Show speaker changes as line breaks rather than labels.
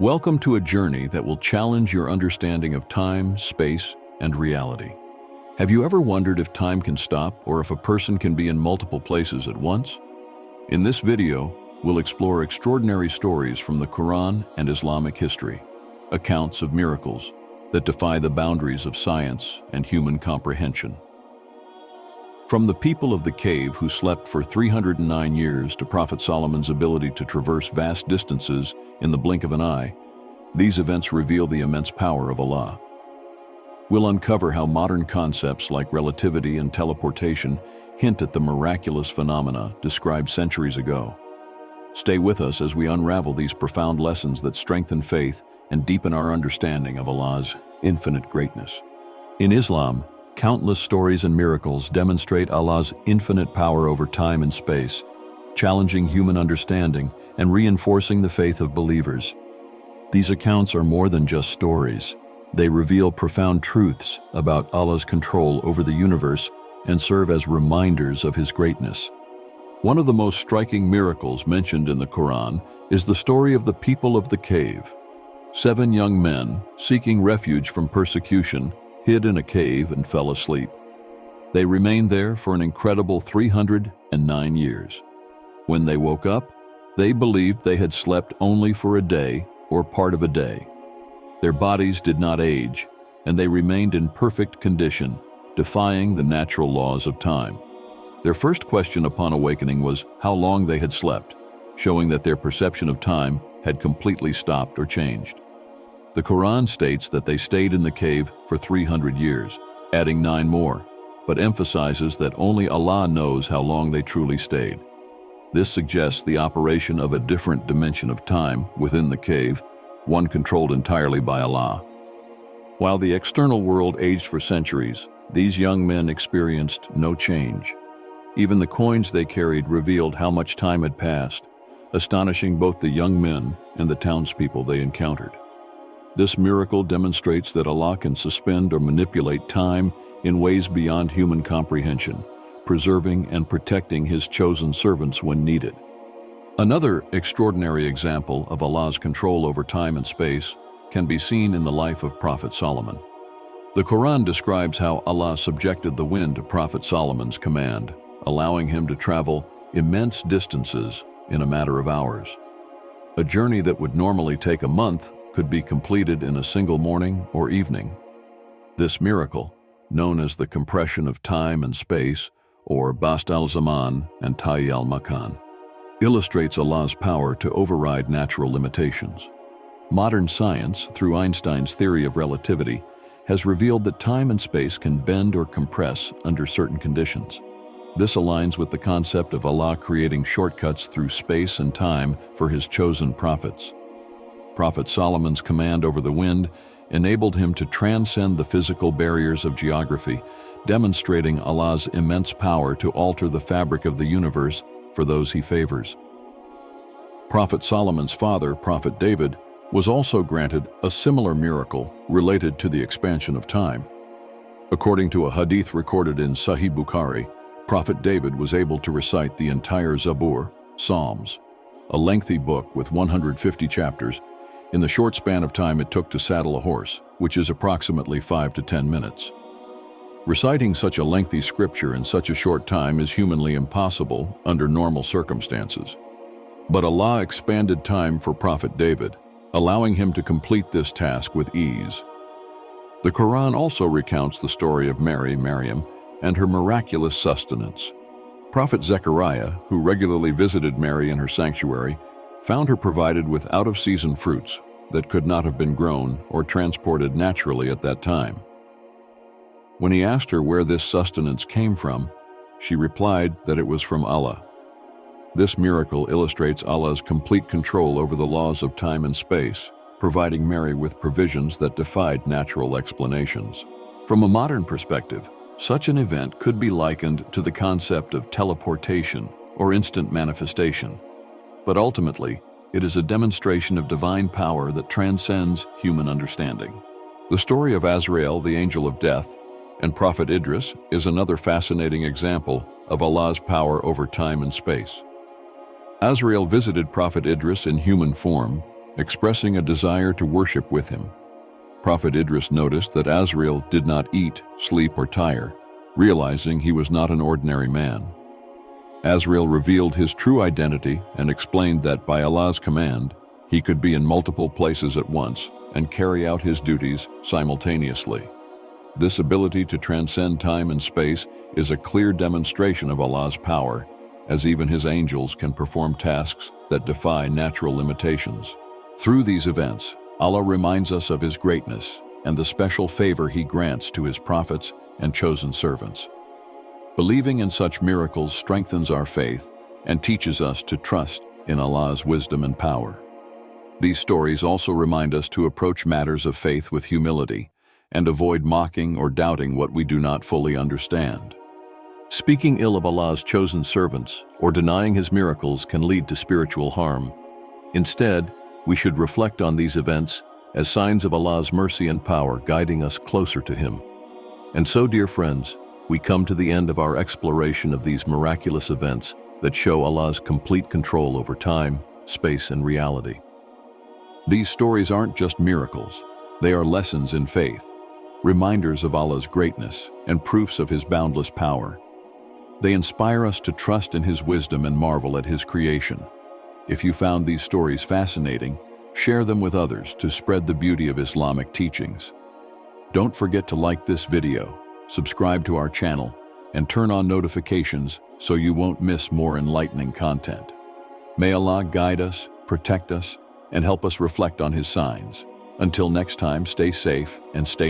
Welcome to a journey that will challenge your understanding of time, space, and reality. Have you ever wondered if time can stop or if a person can be in multiple places at once? In this video, we'll explore extraordinary stories from the Quran and Islamic history, accounts of miracles that defy the boundaries of science and human comprehension. From the people of the cave who slept for 309 years to Prophet Solomon's ability to traverse vast distances in the blink of an eye, these events reveal the immense power of Allah. We'll uncover how modern concepts like relativity and teleportation hint at the miraculous phenomena described centuries ago. Stay with us as we unravel these profound lessons that strengthen faith and deepen our understanding of Allah's infinite greatness. In Islam, countless stories and miracles demonstrate Allah's infinite power over time and space, challenging human understanding and reinforcing the faith of believers. These accounts are more than just stories. They reveal profound truths about Allah's control over the universe and serve as reminders of His greatness. One of the most striking miracles mentioned in the Quran is the story of the people of the cave. 7 young men, seeking refuge from persecution, hid in a cave and fell asleep. They remained there for an incredible 309 years. When they woke up, they believed they had slept only for a day or part of a day. Their bodies did not age, and they remained in perfect condition, defying the natural laws of time. Their first question upon awakening was how long they had slept, showing that their perception of time had completely stopped or changed. The Quran states that they stayed in the cave for 300 years, adding 9 more, but emphasizes that only Allah knows how long they truly stayed. This suggests the operation of a different dimension of time within the cave, one controlled entirely by Allah. While the external world aged for centuries, these young men experienced no change. Even the coins they carried revealed how much time had passed, astonishing both the young men and the townspeople they encountered. This miracle demonstrates that Allah can suspend or manipulate time in ways beyond human comprehension, preserving and protecting His chosen servants when needed. Another extraordinary example of Allah's control over time and space can be seen in the life of Prophet Solomon. The Quran describes how Allah subjected the wind to Prophet Solomon's command, allowing him to travel immense distances in a matter of hours. A journey that would normally take a month could be completed in a single morning or evening. This miracle, known as the compression of time and space, or Bast al-Zaman and Ta'i al-Makan, illustrates Allah's power to override natural limitations. Modern science, through Einstein's theory of relativity, has revealed that time and space can bend or compress under certain conditions. This aligns with the concept of Allah creating shortcuts through space and time for His chosen prophets. Prophet Solomon's command over the wind enabled him to transcend the physical barriers of geography, demonstrating Allah's immense power to alter the fabric of the universe for those He favors. Prophet Solomon's father, Prophet David, was also granted a similar miracle related to the expansion of time. According to a hadith recorded in Sahih Bukhari, Prophet David was able to recite the entire Zabur, Psalms, a lengthy book with 150 chapters, in the short span of time it took to saddle a horse, which is approximately 5 to 10 minutes. Reciting such a lengthy scripture in such a short time is humanly impossible under normal circumstances. But Allah expanded time for Prophet David, allowing him to complete this task with ease. The Quran also recounts the story of Maryam, and her miraculous sustenance. Prophet Zechariah, who regularly visited Mary in her sanctuary, found her provided with out-of-season fruits that could not have been grown or transported naturally at that time. When he asked her where this sustenance came from, she replied that it was from Allah. This miracle illustrates Allah's complete control over the laws of time and space, providing Mary with provisions that defied natural explanations. From a modern perspective, such an event could be likened to the concept of teleportation or instant manifestation. But ultimately, it is a demonstration of divine power that transcends human understanding. The story of Azrael, the angel of death, and Prophet Idris is another fascinating example of Allah's power over time and space. Azrael visited Prophet Idris in human form, expressing a desire to worship with him. Prophet Idris noticed that Azrael did not eat, sleep, or tire, realizing he was not an ordinary man. Azrael revealed his true identity and explained that by Allah's command, he could be in multiple places at once and carry out his duties simultaneously. This ability to transcend time and space is a clear demonstration of Allah's power, as even his angels can perform tasks that defy natural limitations. Through these events, Allah reminds us of his greatness and the special favor he grants to his prophets and chosen servants. Believing in such miracles strengthens our faith and teaches us to trust in Allah's wisdom and power. These stories also remind us to approach matters of faith with humility and avoid mocking or doubting what we do not fully understand. Speaking ill of Allah's chosen servants or denying his miracles can lead to spiritual harm. Instead, we should reflect on these events as signs of Allah's mercy and power guiding us closer to him. And so, dear friends, we come to the end of our exploration of these miraculous events that show Allah's complete control over time, space, and reality. These stories aren't just miracles, they are lessons in faith, reminders of Allah's greatness, and proofs of his boundless power. They inspire us to trust in his wisdom and marvel at his creation. If you found these stories fascinating, share them with others to spread the beauty of Islamic teachings. Don't forget to like this video, subscribe to our channel, and turn on notifications so you won't miss more enlightening content. May Allah guide us, protect us, and help us reflect on his signs. Until next time, stay safe and stay